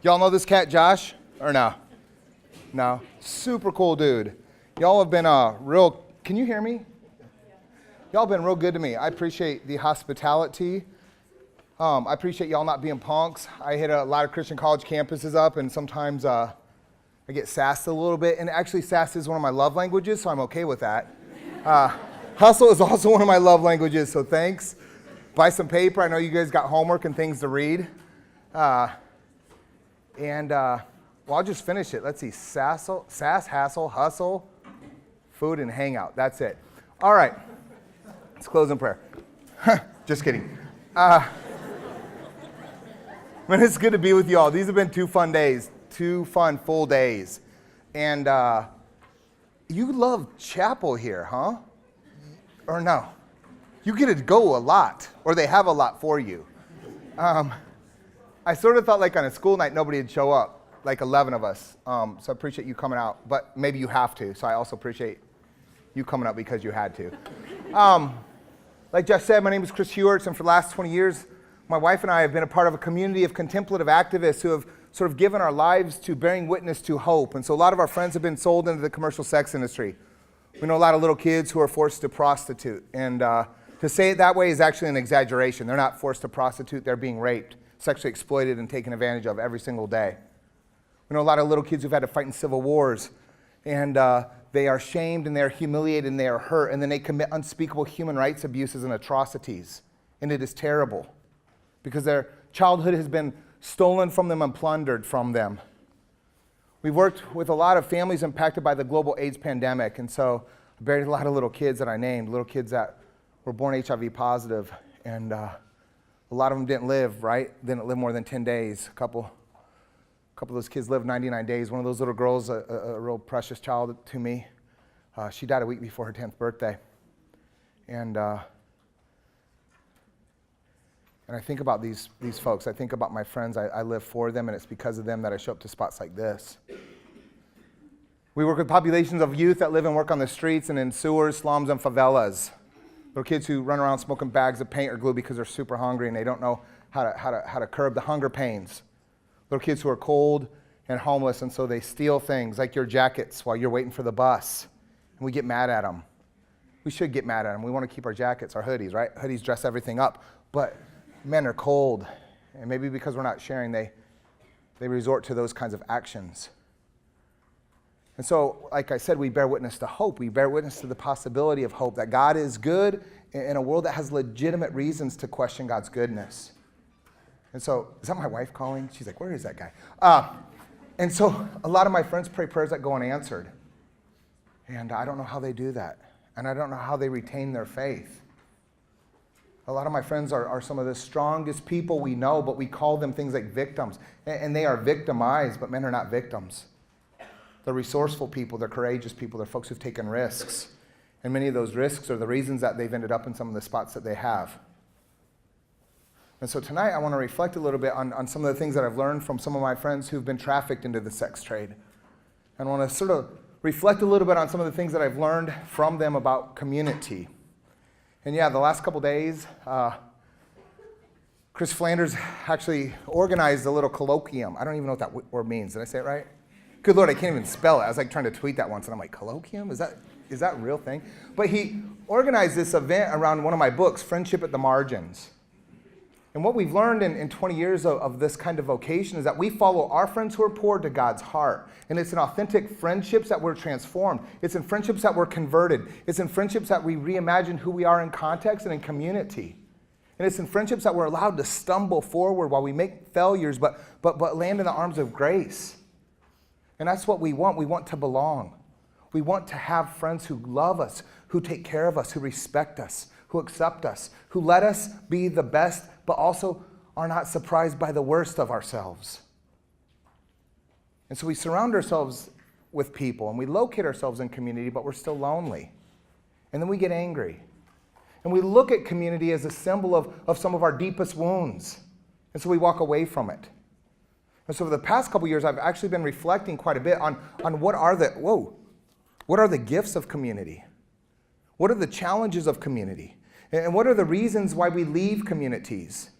Y'all know this cat, Josh? Or no? No? Super cool dude. Y'all have been can you hear me? Y'all been real good to me. I appreciate the hospitality. I appreciate y'all not being punks. I hit a lot of Christian college campuses up, and sometimes I get sassed a little bit. And actually, sass is one of my love languages, so I'm okay with that. Hustle is also one of my love languages, so thanks. Buy some paper. I know you guys got homework and things to read. Well, I'll just finish it. Let's see. Sass, hassle, hustle, food, and hangout. That's it. All right. Let's close in prayer. Just kidding. Man, it's good to be with you all. These have been 2 fun days, 2 fun full days. And you love chapel here, huh? Or no? You get to go a lot, or they have a lot for you. I sort of felt like on a school night nobody would show up, like 11 of us. So I appreciate you coming out, but maybe you have to. So I also appreciate you coming out because you had to. Like Jeff said, my name is Chris Heuertz, and for the last 20 years, my wife and I have been a part of a community of contemplative activists who have sort of given our lives to bearing witness to hope. And so a lot of our friends have been sold into the commercial sex industry. We know a lot of little kids who are forced to prostitute. And to say it that way is actually an exaggeration. They're not forced to prostitute, they're being raped, sexually exploited, and taken advantage of every single day. We know a lot of little kids who've had to fight in civil wars, and they are shamed, and they are humiliated, and they are hurt, and then they commit unspeakable human rights abuses and atrocities. And it is terrible, because their childhood has been stolen from them and plundered from them. We've worked with a lot of families impacted by the global AIDS pandemic, and so I buried a lot of little kids that I named, little kids that were born HIV positive, and a lot of them didn't live, right? Didn't live more than 10 days. A couple of those kids lived 99 days. One of those little girls, a real precious child to me, she died a week before her 10th birthday. And I think about these folks. I think about my friends. I live for them, and it's because of them that I show up to spots like this. We work with populations of youth that live and work on the streets and in sewers, slums, and favelas. Little kids who run around smoking bags of paint or glue because they're super hungry and they don't know how to curb the hunger pains. Little kids who are cold and homeless, and so they steal things like your jackets while you're waiting for the bus. And we get mad at them. We should get mad at them. We want to keep our jackets, our hoodies, right? Hoodies dress everything up. But men are cold, and maybe because we're not sharing, they resort to those kinds of actions. And so, like I said, we bear witness to hope. We bear witness to the possibility of hope, that God is good in a world that has legitimate reasons to question God's goodness. And so, is that my wife calling? She's like, where is that guy? And so, a lot of my friends pray prayers that go unanswered. And I don't know how they do that. And I don't know how they retain their faith. A lot of my friends are some of the strongest people we know, but we call them things like victims. And they are victimized, but men are not victims. They're resourceful people, they're courageous people, they're folks who've taken risks. And many of those risks are the reasons that they've ended up in some of the spots that they have. And so tonight I want to reflect a little bit on some of the things that I've learned from some of my friends who've been trafficked into the sex trade. And I want to sort of reflect a little bit on some of the things that I've learned from them about community. And yeah, the last couple days, Chris Flanders actually organized a little colloquium. I don't even know what that word means. Did I say it right? Good Lord, I can't even spell it. I was like trying to tweet that once, and I'm like, colloquium? Is that a real thing? But he organized this event around one of my books, Friendship at the Margins. And what we've learned in 20 years of this kind of vocation is that we follow our friends who are poor to God's heart. And it's in authentic friendships that we're transformed. It's in friendships that we're converted. It's in friendships that we reimagine who we are in context and in community. And it's in friendships that we're allowed to stumble forward while we make failures, but land in the arms of grace. And that's what we want. We want to belong. We want to have friends who love us, who take care of us, who respect us, who accept us, who let us be the best, but also are not surprised by the worst of ourselves. And so we surround ourselves with people, and we locate ourselves in community, but we're still lonely. And then we get angry. And we look at community as a symbol of some of our deepest wounds. And so we walk away from it. And so for the past couple years, I've actually been reflecting quite a bit on what are the gifts of community? What are the challenges of community? And what are the reasons why we leave communities?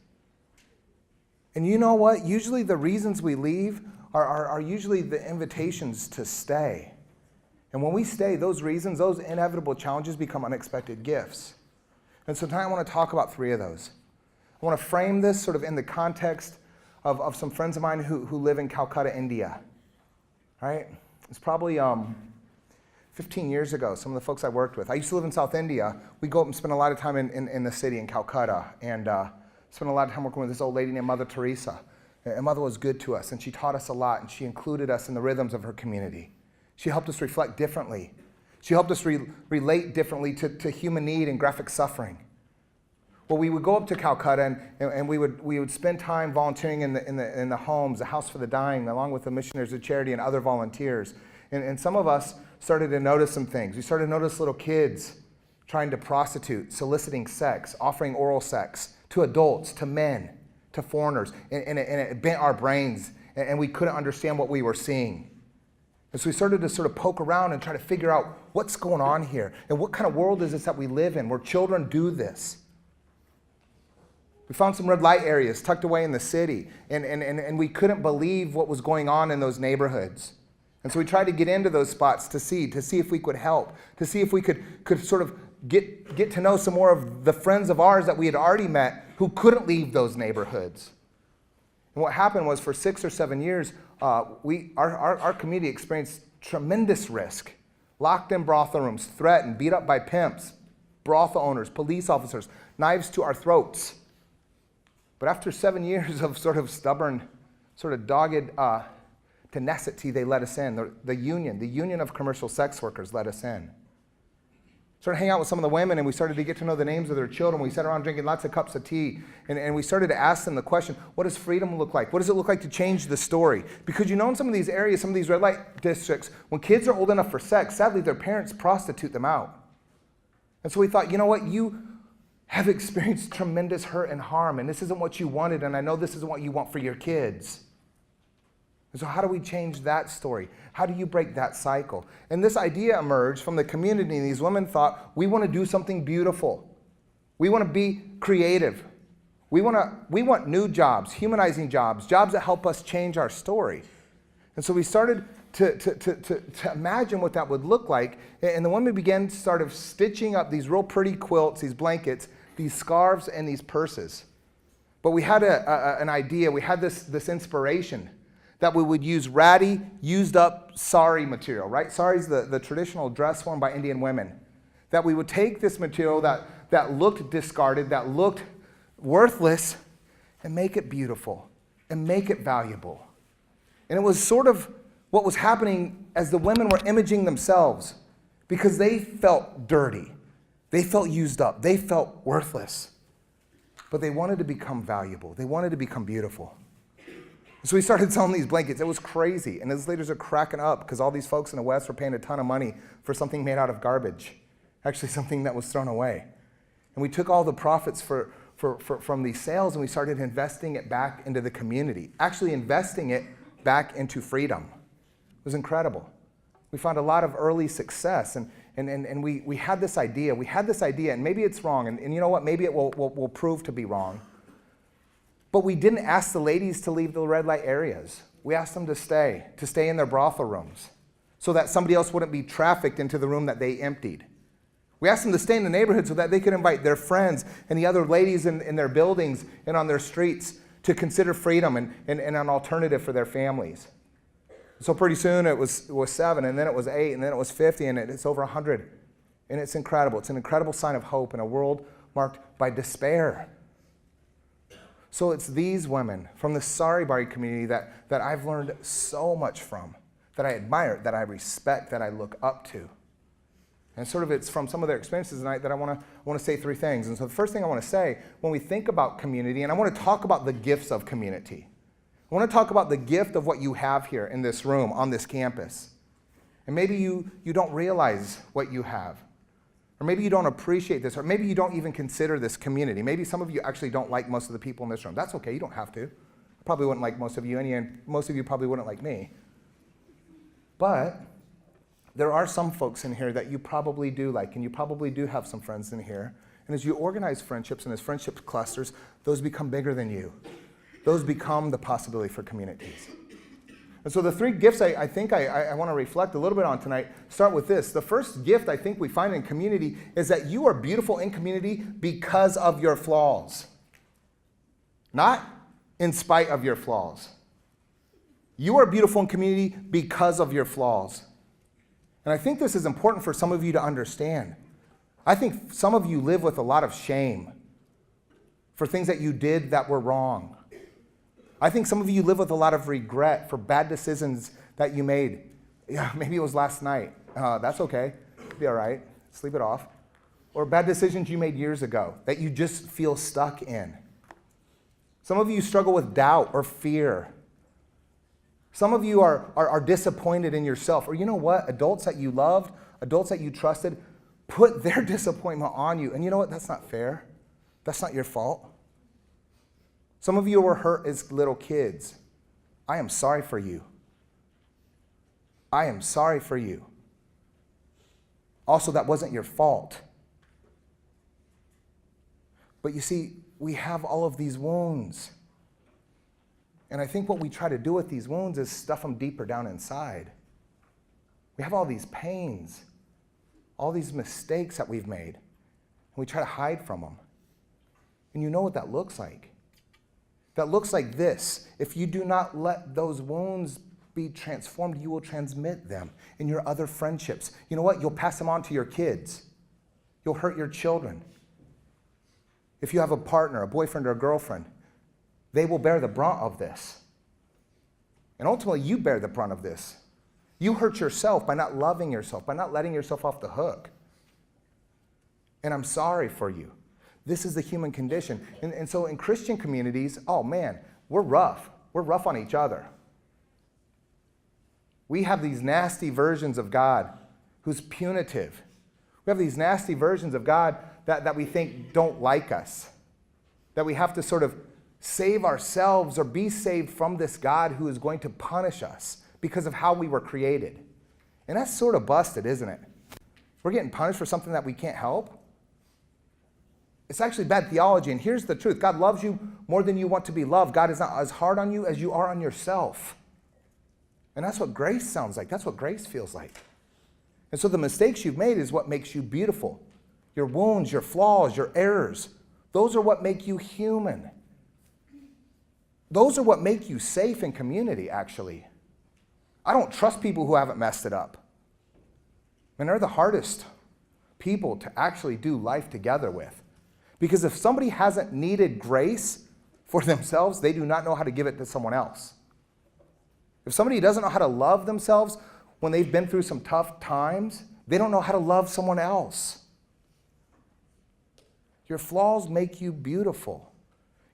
And you know what? Usually the reasons we leave are usually the invitations to stay. And when we stay, those reasons, those inevitable challenges become unexpected gifts. And so tonight I want to talk about 3 of those. I want to frame this sort of in the context of some friends of mine who live in Calcutta, India. All right? It's probably 15 years ago, some of the folks I worked with. I used to live in South India. We go up and spend a lot of time in the city, in Calcutta, and spent a lot of time working with this old lady named Mother Teresa. And Mother was good to us, and she taught us a lot, and she included us in the rhythms of her community. She helped us reflect differently. She helped us relate differently to human need and graphic suffering. Well, we would go up to Calcutta, and we would spend time volunteering in the homes, the House for the Dying, along with the Missionaries of Charity and other volunteers. And some of us started to notice some things. We started to notice little kids trying to prostitute, soliciting sex, offering oral sex to adults, to men, to foreigners. And it bent our brains, and we couldn't understand what we were seeing. And so we started to sort of poke around and try to figure out what's going on here, and what kind of world is this that we live in where children do this. We found some red light areas tucked away in the city, and we couldn't believe what was going on in those neighborhoods. And so we tried to get into those spots to see if we could help, to see if we could sort of get to know some more of the friends of ours that we had already met who couldn't leave those neighborhoods. And what happened was for 6 or 7 years, our community experienced tremendous risk. Locked in brothel rooms, threatened, beat up by pimps, brothel owners, police officers, knives to our throats. But after 7 years of sort of stubborn, sort of dogged tenacity, they let us in. The union of commercial sex workers let us in. Started hanging out with some of the women, and we started to get to know the names of their children. We sat around drinking lots of cups of tea, and we started to ask them the question, what does freedom look like? What does it look like to change the story? Because you know, in some of these areas, some of these red light districts, when kids are old enough for sex, sadly their parents prostitute them out. And so we thought, you know what, you have experienced tremendous hurt and harm, and this isn't what you wanted, and I know this isn't what you want for your kids. And so how do we change that story? How do you break that cycle? And this idea emerged from the community, and these women thought, we want to do something beautiful. We want to be creative. We want new jobs, humanizing jobs that help us change our story. And so we started to imagine what that would look like, and the women began sort of stitching up these real pretty quilts, these blankets, these scarves, and these purses. But we had an idea, we had this inspiration that we would use ratty, used up sari material, right? Sari is the traditional dress worn by Indian women. That we would take this material that looked discarded, that looked worthless, and make it beautiful, and make it valuable. And it was sort of what was happening as the women were imaging themselves, because they felt dirty, they felt used up, they felt worthless. But they wanted to become valuable, they wanted to become beautiful. So we started selling these blankets. It was crazy. And those ladies are cracking up because all these folks in the West were paying a ton of money for something made out of garbage, actually something that was thrown away. And we took all the profits from these sales, and we started investing it back into the community, actually investing it back into freedom. It was incredible. We found a lot of early success, and we had this idea. And maybe it's wrong, and you know what? Maybe it will prove to be wrong. But we didn't ask the ladies to leave the red light areas. We asked them to stay in their brothel rooms, so that somebody else wouldn't be trafficked into the room that they emptied. We asked them to stay in the neighborhood so that they could invite their friends and the other ladies in their buildings and on their streets to consider freedom and an alternative for their families. So pretty soon it was 7, and then it was 8, and then it was 50, and it's over 100. And it's incredible. It's an incredible sign of hope in a world marked by despair. So it's these women from the Sari Bari community that I've learned so much from, that I admire, that I respect, that I look up to. And sort of it's from some of their experiences tonight that I want to say 3 things. And so the first thing I want to say, when we think about community, and I want to talk about the gifts of community. I want to talk about the gift of what you have here in this room, on this campus. And maybe you don't realize what you have. Or maybe you don't appreciate this, or maybe you don't even consider this community. Maybe some of you actually don't like most of the people in this room. That's okay, you don't have to. I probably wouldn't like most of you, and most of you probably wouldn't like me. But there are some folks in here that you probably do like, and you probably do have some friends in here. And as you organize friendships and as friendship clusters, those become bigger than you. those become the possibility for communities. And so the three gifts I think I want to reflect a little bit on tonight start with this. The first gift I think we find in community is that you are beautiful in community because of your flaws, not in spite of your flaws. You are beautiful in community because of your flaws. And I think this is important for some of you to understand. I think some of you live with a lot of shame for things that you did that were wrong. I think some of you live with a lot of regret for bad decisions that you made. Yeah, maybe it was last night. That's okay. It'll be all right. Sleep it off. Or bad decisions you made years ago that you just feel stuck in. Some of you struggle with doubt or fear. Some of you are disappointed in yourself. Or you know what? Adults that you loved, adults that you trusted, put their disappointment on you. And you know what? That's not fair. That's not your fault. Some of you were hurt as little kids. I am sorry for you. I am sorry for you. Also, that wasn't your fault. But you see, we have all of these wounds. And I think what we try to do with these wounds is stuff them deeper down inside. We have all these pains, all these mistakes that we've made, and we try to hide from them. And you know what that looks like. That looks like this. If you do not let those wounds be transformed, you will transmit them in your other friendships. You know what? You'll pass them on to your kids. You'll hurt your children. If you have a partner, a boyfriend or a girlfriend, they will bear the brunt of this. And ultimately, you bear the brunt of this. You hurt yourself by not loving yourself, by not letting yourself off the hook. And I'm sorry for you. This is the human condition. And so in Christian communities, oh man, we're rough. We're rough on each other. We have these nasty versions of God who's punitive. We have these nasty versions of God that we think don't like us, that we have to sort of save ourselves or be saved from this God who is going to punish us because of how we were created. And that's sort of busted, isn't it? We're getting punished for something that we can't help. It's actually bad theology, and here's the truth. God loves you more than you want to be loved. God is not as hard on you as you are on yourself. And that's what grace sounds like. That's what grace feels like. And so the mistakes you've made is what makes you beautiful. Your wounds, your flaws, your errors, those are what make you human. Those are what make you safe in community, actually. I don't trust people who haven't messed it up. And they're the hardest people to actually do life together with. Because if somebody hasn't needed grace for themselves, they do not know how to give it to someone else. If somebody doesn't know how to love themselves when they've been through some tough times, they don't know how to love someone else. Your flaws make you beautiful.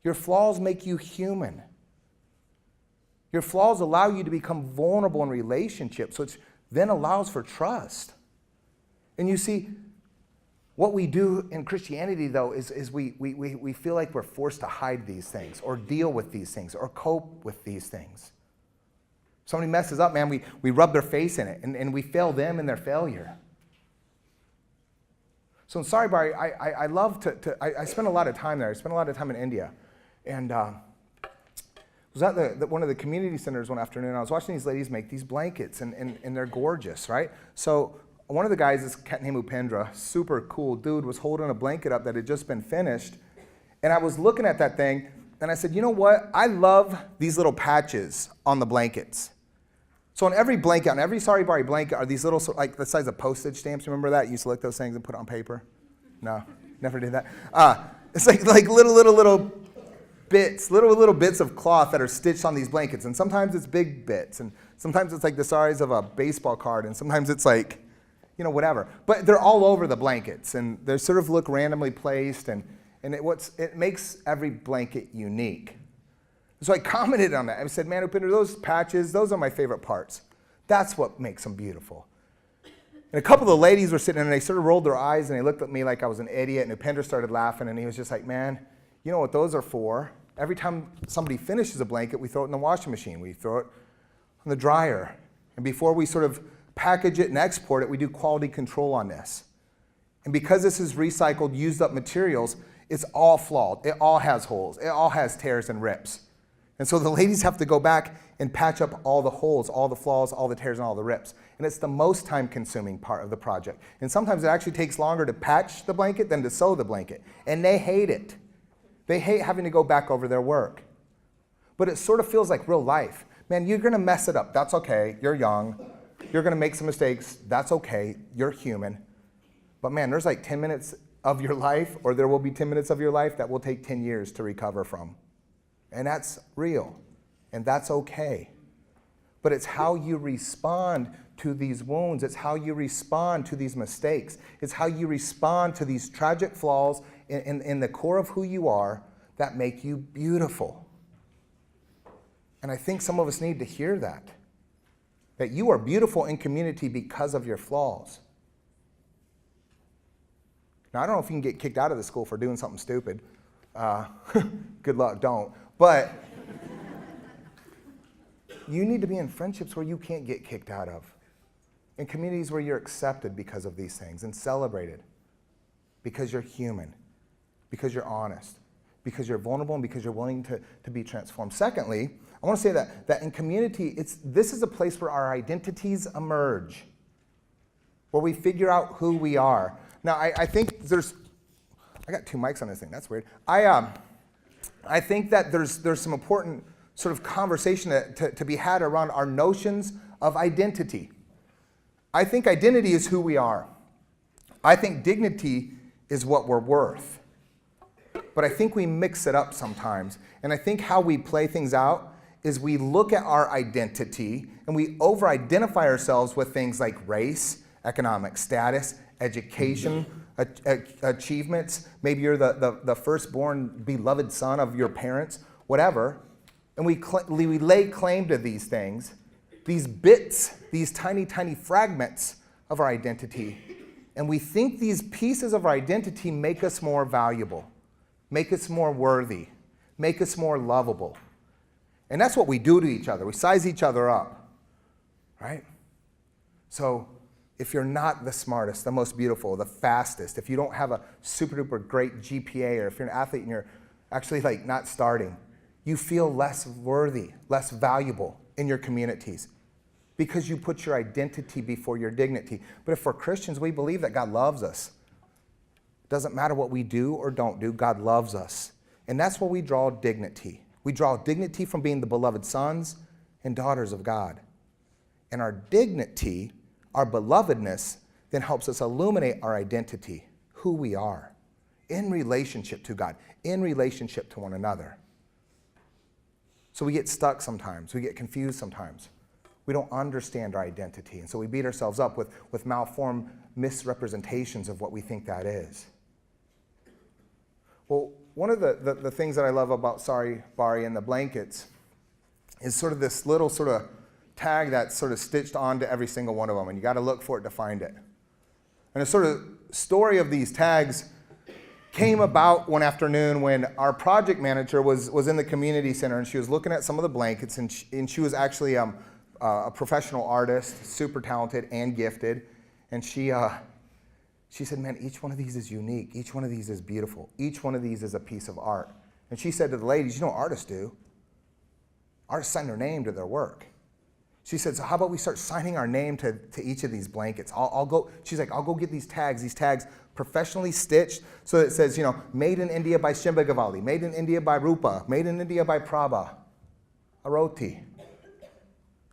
Your flaws make you human. Your flaws allow you to become vulnerable in relationships, which then allows for trust. And you see, what we do in Christianity, though, is we feel like we're forced to hide these things or deal with these things or cope with these things. Somebody messes up, man, we rub their face in it, and we fail them in their failure. So in Saribar, I love I spent a lot of time there. I spent a lot of time in India. And I was at one of the community centers one afternoon. I was watching these ladies make these blankets, and they're gorgeous, right? So one of the guys, this cat named Upendra, super cool dude, was holding a blanket up that had just been finished. And I was looking at that thing, and I said, you know what? I love these little patches on the blankets. So on every blanket, on every Saribar blanket, are these little, like the size of postage stamps. Remember that? You used to lick those things and put it on paper? No, never did that. It's like little bits, little bits of cloth that are stitched on these blankets. And sometimes it's big bits, and sometimes it's like the size of a baseball card, and sometimes it's like, you know, whatever. But they're all over the blankets, and they sort of look randomly placed, and it makes every blanket unique. So I commented on that. I said, man, Upinder, those patches, those are my favorite parts. That's what makes them beautiful. And a couple of the ladies were sitting and they sort of rolled their eyes, and they looked at me like I was an idiot, and Upinder started laughing, and he was just like, man, you know what those are for? Every time somebody finishes a blanket, we throw it in the washing machine. We throw it in the dryer. And before we sort of package it and export it, we do quality control on this. And because this is recycled, used up materials, it's all flawed. It all has holes. It all has tears and rips. And so the ladies have to go back and patch up all the holes, all the flaws, all the tears, and all the rips. And it's the most time-consuming part of the project. And sometimes it actually takes longer to patch the blanket than to sew the blanket. And they hate it. They hate having to go back over their work. But it sort of feels like real life. Man, you're going to mess it up. That's okay. You're young. You're going to make some mistakes. That's okay. You're human. But man, there's like 10 minutes of your life, or there will be 10 minutes of your life that will take 10 years to recover from. And that's real, and that's okay. But it's how you respond to these wounds. It's how you respond to these mistakes. It's how you respond to these tragic flaws in the core of who you are that make you beautiful. And I think some of us need to hear that you are beautiful in community because of your flaws. Now, I don't know if you can get kicked out of the school for doing something stupid. Good luck, don't. But you need to be in friendships where you can't get kicked out of, in communities where you're accepted because of these things and celebrated, because you're human, because you're honest, because you're vulnerable, and because you're willing to be transformed. Secondly, I want to say that in community, this is a place where our identities emerge, where we figure out who we are. Now, I think I got two mics on this thing. That's weird. I think that there's some important sort of conversation to be had around our notions of identity. I think identity is who we are. I think dignity is what we're worth. But I think we mix it up sometimes. And I think how we play things out is we look at our identity and we over-identify ourselves with things like race, economic status, education, achievements. Maybe you're the firstborn beloved son of your parents, whatever. And we lay claim to these things, these bits, these tiny, tiny fragments of our identity. And we think these pieces of our identity make us more valuable, make us more worthy, make us more lovable. And that's what we do to each other. We size each other up, right? So if you're not the smartest, the most beautiful, the fastest, if you don't have a super duper great GPA, or if you're an athlete and you're actually like not starting, you feel less worthy, less valuable in your communities because you put your identity before your dignity. But if we're Christians, we believe that God loves us. It doesn't matter what we do or don't do, God loves us. And that's where we draw dignity. We draw dignity from being the beloved sons and daughters of God. And our dignity, our belovedness, then helps us illuminate our identity, who we are, in relationship to God, in relationship to one another. So we get stuck sometimes. We get confused sometimes. We don't understand our identity. And so we beat ourselves up with malformed misrepresentations of what we think that is. Well, one of the things that I love about Sorry, Bari and the blankets is sort of this little sort of tag that's sort of stitched onto every single one of them, and you got to look for it to find it. And the sort of story of these tags came about one afternoon when our project manager was in the community center, and she was looking at some of the blankets, and she was actually a professional artist, super talented and gifted, and she said, man, each one of these is unique. Each one of these is beautiful. Each one of these is a piece of art. And she said to the ladies, you know what artists do? Artists sign their name to their work. She said, so how about we start signing our name to each of these blankets? I'll go get these tags professionally stitched, so that it says, made in India by Shimbagavali, made in India by Rupa, made in India by Prabha, Aroti.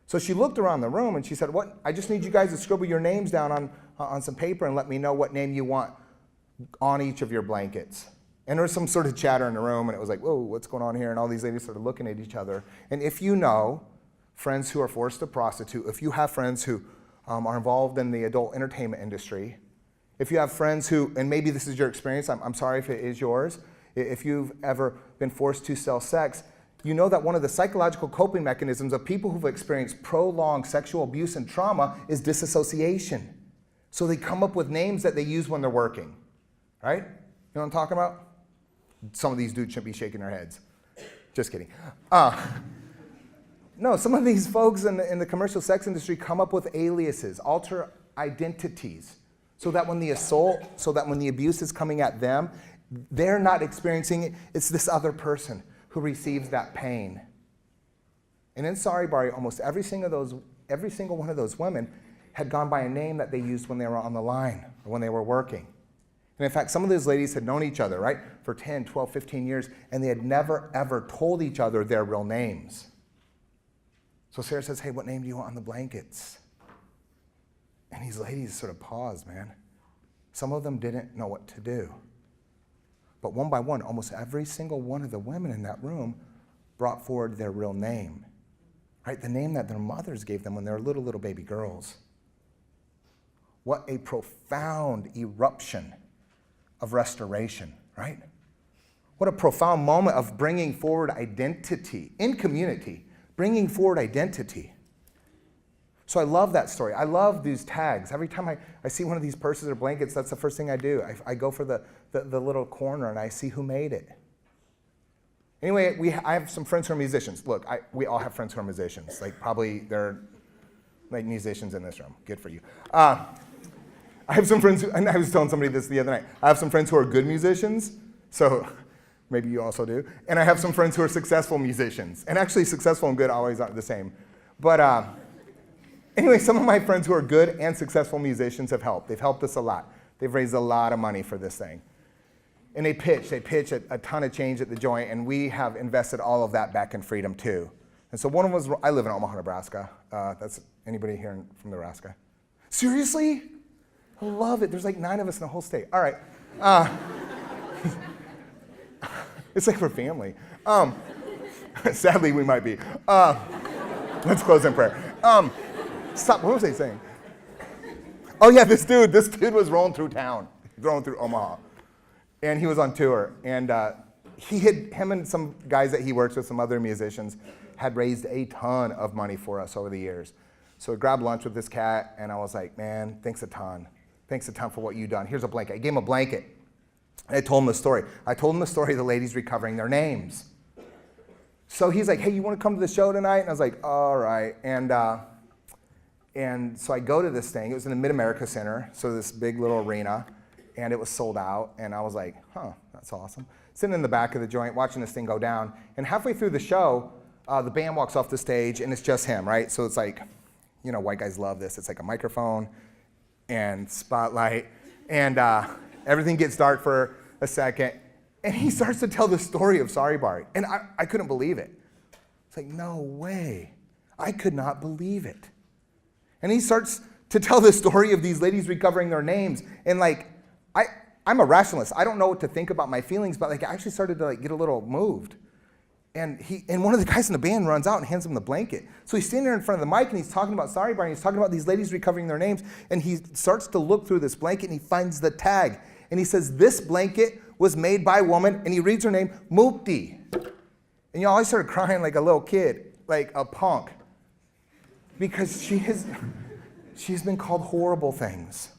So she looked around the room and she said, I just need you guys to scribble your names down on some paper and let me know what name you want on each of your blankets. And there was some sort of chatter in the room, and it was like, whoa, what's going on here? And all these ladies started looking at each other. And if you know friends who are forced to prostitute, if you have friends who are involved in the adult entertainment industry, if you have friends who, and maybe this is your experience, I'm sorry if it is yours, if you've ever been forced to sell sex, you know that one of the psychological coping mechanisms of people who've experienced prolonged sexual abuse and trauma is disassociation. So they come up with names that they use when they're working, right? You know what I'm talking about? Some of these dudes shouldn't be shaking their heads. Just kidding. No, some of these folks in the commercial sex industry come up with aliases, alter identities, so that when the assault, so that when the abuse is coming at them, they're not experiencing it. It's this other person who receives that pain. And in Saribari, almost every single one of those women had gone by a name that they used when they were on the line or when they were working. And in fact, some of those ladies had known each other, right, for 10, 12, 15 years, and they had never, ever told each other their real names. So Sarah says, hey, what name do you want on the blankets? And these ladies sort of paused, man. Some of them didn't know what to do. But one by one, almost every single one of the women in that room brought forward their real name, right? The name that their mothers gave them when they were little baby girls. What a profound eruption of restoration, right? What a profound moment of bringing forward identity in community, bringing forward identity. So I love that story. I love these tags. Every time I see one of these purses or blankets, that's the first thing I do. I go for the little corner and I see who made it. Anyway, I have some friends who are musicians. Look, we all have friends who are musicians. Like probably there are like musicians in this room. Good for you. I have some friends, and I was telling somebody this the other night. I have some friends who are good musicians, so maybe you also do. And I have some friends who are successful musicians. And actually, successful and good always aren't the same. But anyway, some of my friends who are good and successful musicians have helped. They've helped us a lot. They've raised a lot of money for this thing. And they pitch a ton of change at the joint, and we have invested all of that back in freedom too. And so one of us, I live in Omaha, Nebraska. That's anybody here from Nebraska? Seriously? I love it. There's like 9 of us in the whole state. All right. It's like we're family. Sadly, we might be. Let's close in prayer. Stop. What was I saying? Oh yeah, this dude was rolling through town, rolling through Omaha, and he was on tour. And him and some guys that he works with, some other musicians, had raised a ton of money for us over the years. So I grabbed lunch with this cat, and I was like, man, thanks a ton. Thanks a ton for what you've done. Here's a blanket. I gave him a blanket. And I told him the story. I told him the story of the ladies recovering their names. So he's like, hey, you want to come to the show tonight? And I was like, all right. And so I go to this thing. It was in the Mid-America Center, so this big little arena, and it was sold out. And I was like, that's awesome. Sitting in the back of the joint, watching this thing go down. And halfway through the show, the band walks off the stage, and it's just him, right? So it's like, you know, white guys love this. It's like a microphone and spotlight, and everything gets dark for a second, and he starts to tell the story of Saribari, and I couldn't believe it. It's like, no way. I could not believe it. And he starts to tell the story of these ladies recovering their names, and like, I'm a rationalist. I don't know what to think about my feelings, but like, I actually started to like get a little moved. And one of the guys in the band runs out and hands him the blanket. So he's standing there in front of the mic and he's talking about Saribari, and he's talking about these ladies recovering their names, and he starts to look through this blanket and he finds the tag. And he says, this blanket was made by a woman, and he reads her name, Mukti. And I started crying like a little kid, like a punk. Because she's been called horrible things.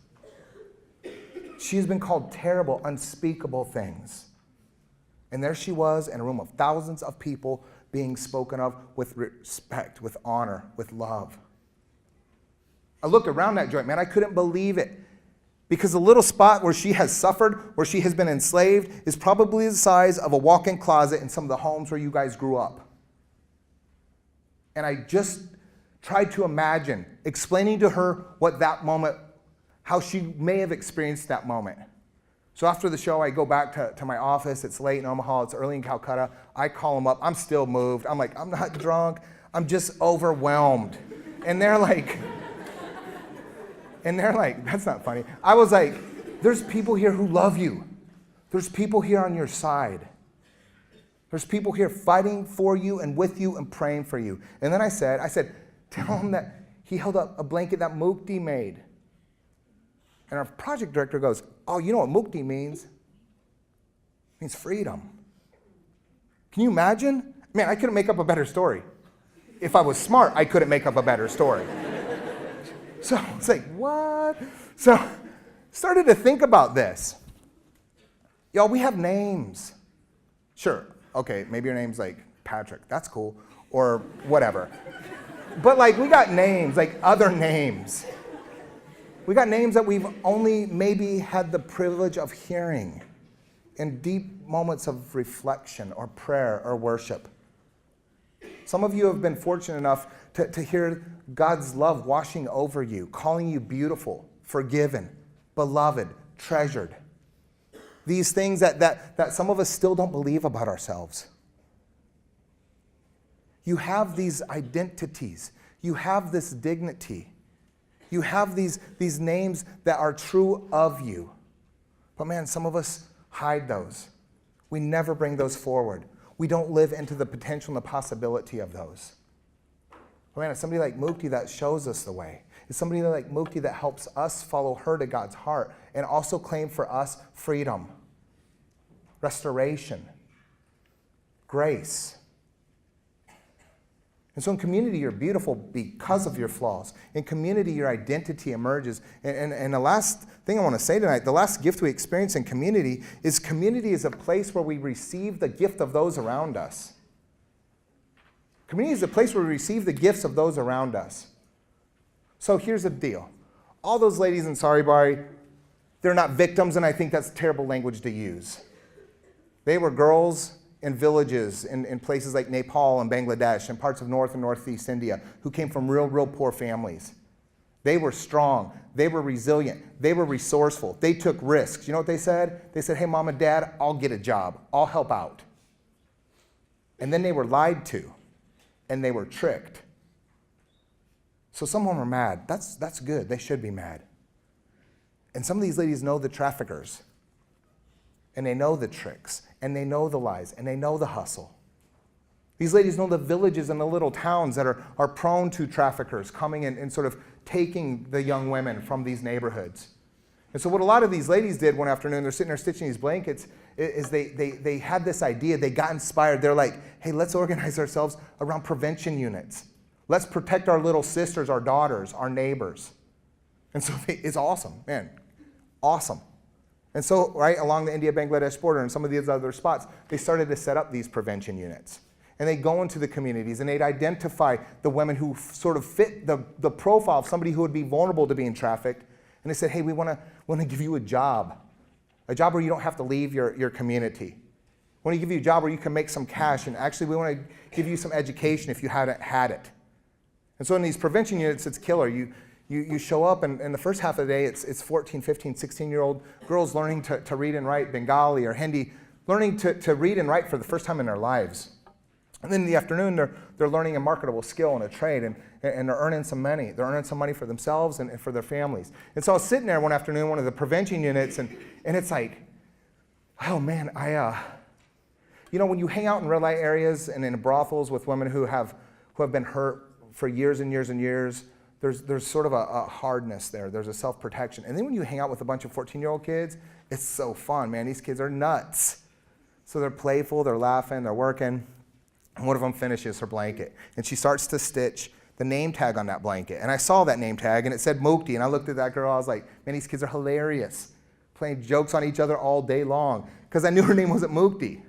She's been called terrible, unspeakable things. And there she was in a room of thousands of people being spoken of with respect, with honor, with love. I looked around that joint, man, I couldn't believe it. Because the little spot where she has suffered, where she has been enslaved, is probably the size of a walk-in closet in some of the homes where you guys grew up. And I just tried to imagine explaining to her what that moment, how she may have experienced that moment. So after the show, I go back to my office. It's late in Omaha. It's early in Calcutta. I call them up. I'm still moved. I'm like, I'm not drunk. I'm just overwhelmed. And they're like, that's not funny. I was like, there's people here who love you. There's people here on your side. There's people here fighting for you and with you and praying for you. And then I said, tell him that he held up a blanket that Mukti made. And our project director goes, oh, you know what Mukti means? It means freedom. Can you imagine? Man, I couldn't make up a better story. If I was smart, I couldn't make up a better story. So it's like, what? So started to think about this. Y'all, we have names. Sure, okay, maybe your name's like Patrick. That's cool. Or whatever. But like, we got names, like other names. We got names that we've only maybe had the privilege of hearing in deep moments of reflection or prayer or worship. Some of you have been fortunate enough to hear God's love washing over you, calling you beautiful, forgiven, beloved, treasured. These things that some of us still don't believe about ourselves. You have these identities. You have this dignity. You have these names that are true of you. But man, some of us hide those. We never bring those forward. We don't live into the potential and the possibility of those. But man, it's somebody like Mukti that shows us the way. It's somebody like Mukti that helps us follow her to God's heart and also claim for us freedom, restoration, grace. And so in community, you're beautiful because of your flaws. In community, your identity emerges. And the last thing I want to say tonight, the last gift we experience in community is a place where we receive the gift of those around us. Community is a place where we receive the gifts of those around us. So here's the deal. All those ladies in Saribari, they're not victims, and I think that's terrible language to use. They were girls in villages in places like Nepal and Bangladesh and parts of North and Northeast India who came from real poor families. They were strong. They were resilient. They were resourceful. They took risks. You know what they said? They said, hey, Mom and Dad, I'll get a job. I'll help out. And then they were lied to, and they were tricked. So some of them are mad. That's good. They should be mad. And some of these ladies know the traffickers, and they know the tricks, and they know the lies, and they know the hustle. These ladies know the villages and the little towns that are prone to traffickers coming in and sort of taking the young women from these neighborhoods. And so what a lot of these ladies did one afternoon, they're sitting there stitching these blankets, is they had this idea, they got inspired. They're like, hey, let's organize ourselves around prevention units. Let's protect our little sisters, our daughters, our neighbors. And so it's awesome, man, awesome. And so, right, along the India-Bangladesh border and some of these other spots, they started to set up these prevention units. And they'd go into the communities and they'd identify the women who sort of fit the profile of somebody who would be vulnerable to being trafficked. And they said, hey, we want to give you a job where you don't have to leave your community. We want to give you a job where you can make some cash, and actually we want to give you some education if you hadn't had it. And so in these prevention units, it's killer. You show up, and in the first half of the day, it's 14, 15, 16-year-old girls learning to read and write Bengali or Hindi, learning to read and write for the first time in their lives. And then in the afternoon, they're learning a marketable skill and a trade, and they're earning some money. They're earning some money for themselves and for their families. And so I was sitting there one afternoon, one of the prevention units, and it's like, oh man, when you hang out in red light areas and in brothels with women who have been hurt for years and years and years, there's sort of a hardness there. There's a self-protection. And then when you hang out with a bunch of 14-year-old kids, it's so fun, man. These kids are nuts. So they're playful, they're laughing, they're working. And one of them finishes her blanket. And she starts to stitch the name tag on that blanket. And I saw that name tag, and it said Mukti. And I looked at that girl, I was like, man, these kids are hilarious. Playing jokes on each other all day long. Because I knew her name wasn't Mukti.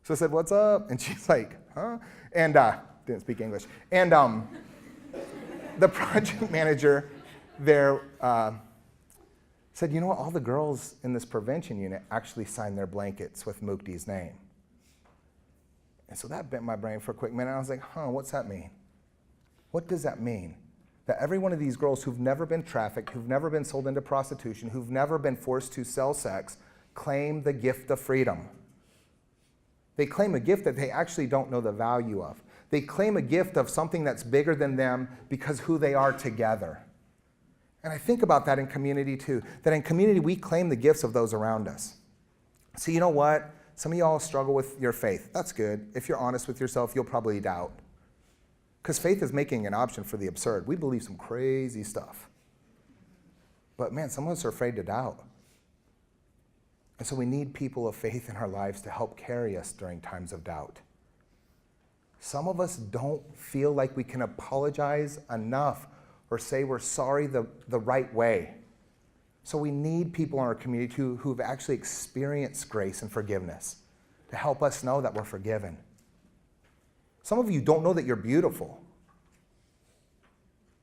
So I said, what's up? And she's like, huh? And didn't speak English. And the project manager there said, you know what, all the girls in this prevention unit actually signed their blankets with Mukti's name. And so that bent my brain for a quick minute. I was like, what's that mean? What does that mean? That every one of these girls who've never been trafficked, who've never been sold into prostitution, who've never been forced to sell sex, claim the gift of freedom. They claim a gift that they actually don't know the value of. They claim a gift of something that's bigger than them because who they are together. And I think about that in community too, that in community we claim the gifts of those around us. So you know what? Some of y'all struggle with your faith. That's good. If you're honest with yourself, you'll probably doubt. Because faith is making an option for the absurd. We believe some crazy stuff. But man, some of us are afraid to doubt. And so we need people of faith in our lives to help carry us during times of doubt. Some of us don't feel like we can apologize enough or say we're sorry the right way. So we need people in our community who've actually experienced grace and forgiveness to help us know that we're forgiven. Some of you don't know that you're beautiful.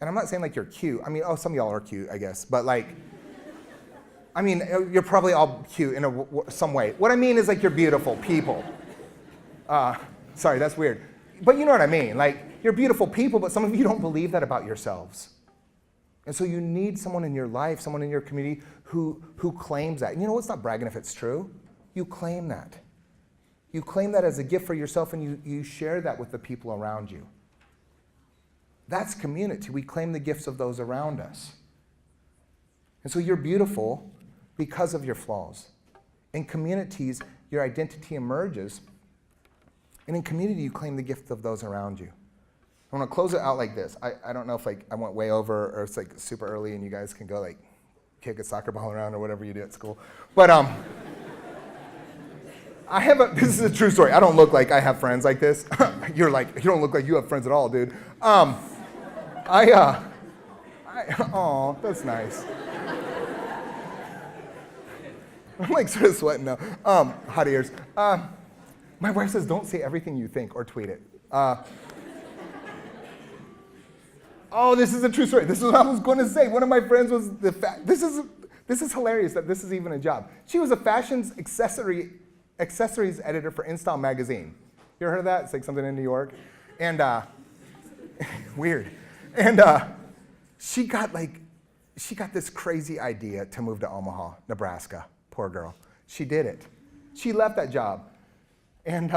And I'm not saying like you're cute. I mean, some of y'all are cute, I guess. But you're probably all cute in some way. What I mean is like you're beautiful people. Sorry, that's weird. But you know what I mean. Like, you're beautiful people, but some of you don't believe that about yourselves. And so you need someone in your life, someone in your community who claims that. And you know what's not bragging if it's true? You claim that. You claim that as a gift for yourself, and you share that with the people around you. That's community. We claim the gifts of those around us. And so you're beautiful because of your flaws. In communities, your identity emerges. And in community, you claim the gift of those around you. I want to close it out like this. I don't know if I went way over or it's like super early and you guys can go kick a soccer ball around or whatever you do at school. But this is a true story. I don't look like I have friends like this. You don't look like you have friends at all, dude. Oh, that's nice. I'm sort of sweating now. Hot ears. My wife says, don't say everything you think or tweet it. This is a true story. This is what I was going to say. One of my friends was this is hilarious that this is even a job. She was a fashion accessories editor for InStyle magazine. You ever heard of that? It's like something in New York. And weird. And she got this crazy idea to move to Omaha, Nebraska. Poor girl. She did it. She left that job. And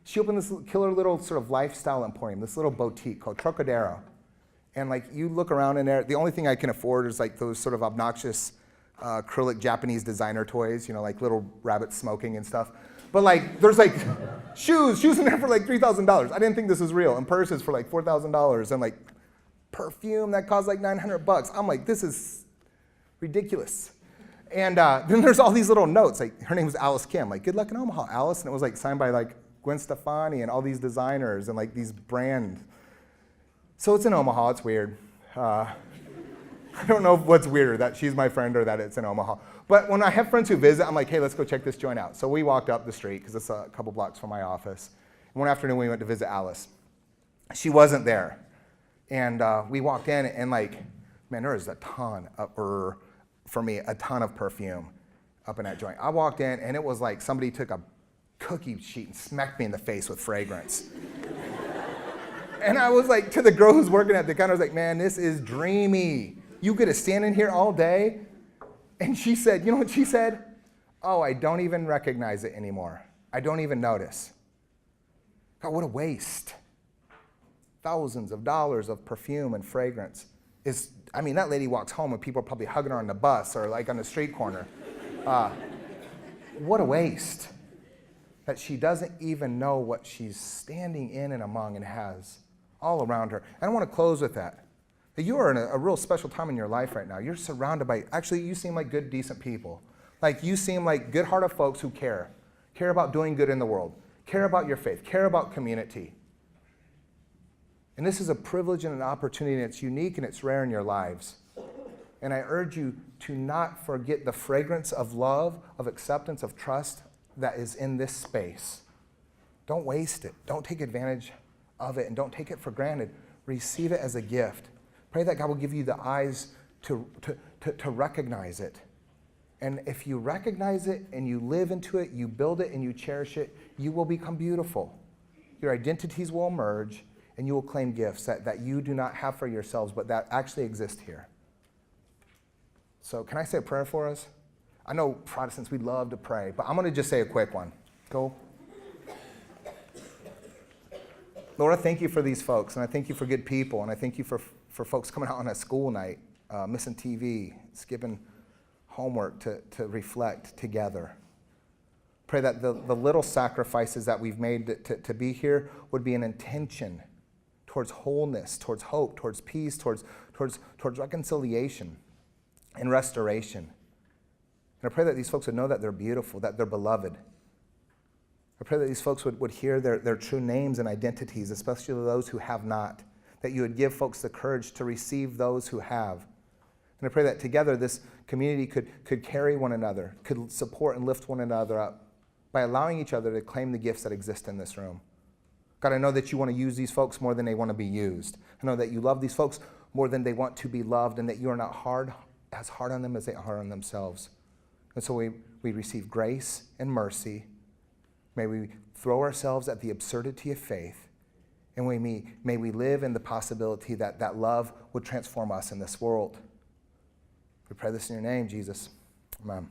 she opened this killer little sort of lifestyle emporium, this little boutique called Trocadero. And you look around in there, the only thing I can afford is those sort of obnoxious acrylic Japanese designer toys, little rabbits smoking and stuff. But there's shoes in there for $3,000. I didn't think this was real. And purses for $4,000 and perfume that costs $900. I'm like, this is ridiculous. And then there's all these little notes. Her name was Alice Kim. Good luck in Omaha, Alice. And it was signed by Gwen Stefani and all these designers and these brands. So it's in Omaha. It's weird. I don't know what's weirder, that she's my friend or that it's in Omaha. But when I have friends who visit, I'm like, hey, let's go check this joint out. So we walked up the street because it's a couple blocks from my office. And one afternoon we went to visit Alice. She wasn't there. And we walked in and there was a ton of perfume up in that joint. I walked in and it was like somebody took a cookie sheet and smacked me in the face with fragrance. And I was to the girl who's working at the counter, I was like, man, this is dreamy. You get to stand in here all day? And she said, you know what she said? Oh, I don't even recognize it anymore. I don't even notice. God, what a waste. Thousands of dollars of perfume and fragrance. That lady walks home and people are probably hugging her on the bus or on the street corner. What a waste. That she doesn't even know what she's standing in and among and has all around her. And I want to close with that. That you are in a real special time in your life right now. You're surrounded by, actually you seem like good, decent people. You seem like good-hearted folks who care about doing good in the world, care about your faith, care about community. And this is a privilege and an opportunity, and it's unique and it's rare in your lives. And I urge you to not forget the fragrance of love, of acceptance, of trust that is in this space. Don't waste it. Don't take advantage of it, and don't take it for granted. Receive it as a gift. Pray that God will give you the eyes to recognize it. And if you recognize it and you live into it, you build it and you cherish it, you will become beautiful. Your identities will emerge, and you will claim gifts that you do not have for yourselves, but that actually exist here. So can I say a prayer for us? I know Protestants, we love to pray, but I'm going to just say a quick one. Go. Lord, I thank you for these folks, and I thank you for good people, and I thank you for folks coming out on a school night, missing TV, skipping homework to reflect together. Pray that the little sacrifices that we've made to be here would be an intention towards wholeness, towards hope, towards peace, towards reconciliation and restoration. And I pray that these folks would know that they're beautiful, that they're beloved. I pray that these folks would hear their true names and identities, especially those who have not, that you would give folks the courage to receive those who have. And I pray that together this community could carry one another, could support and lift one another up by allowing each other to claim the gifts that exist in this room. God, I know that you want to use these folks more than they want to be used. I know that you love these folks more than they want to be loved, and that you are not as hard on them as they are on themselves. And so we receive grace and mercy. May we throw ourselves at the absurdity of faith, And may we live in the possibility that that love would transform us in this world. We pray this in your name, Jesus. Amen.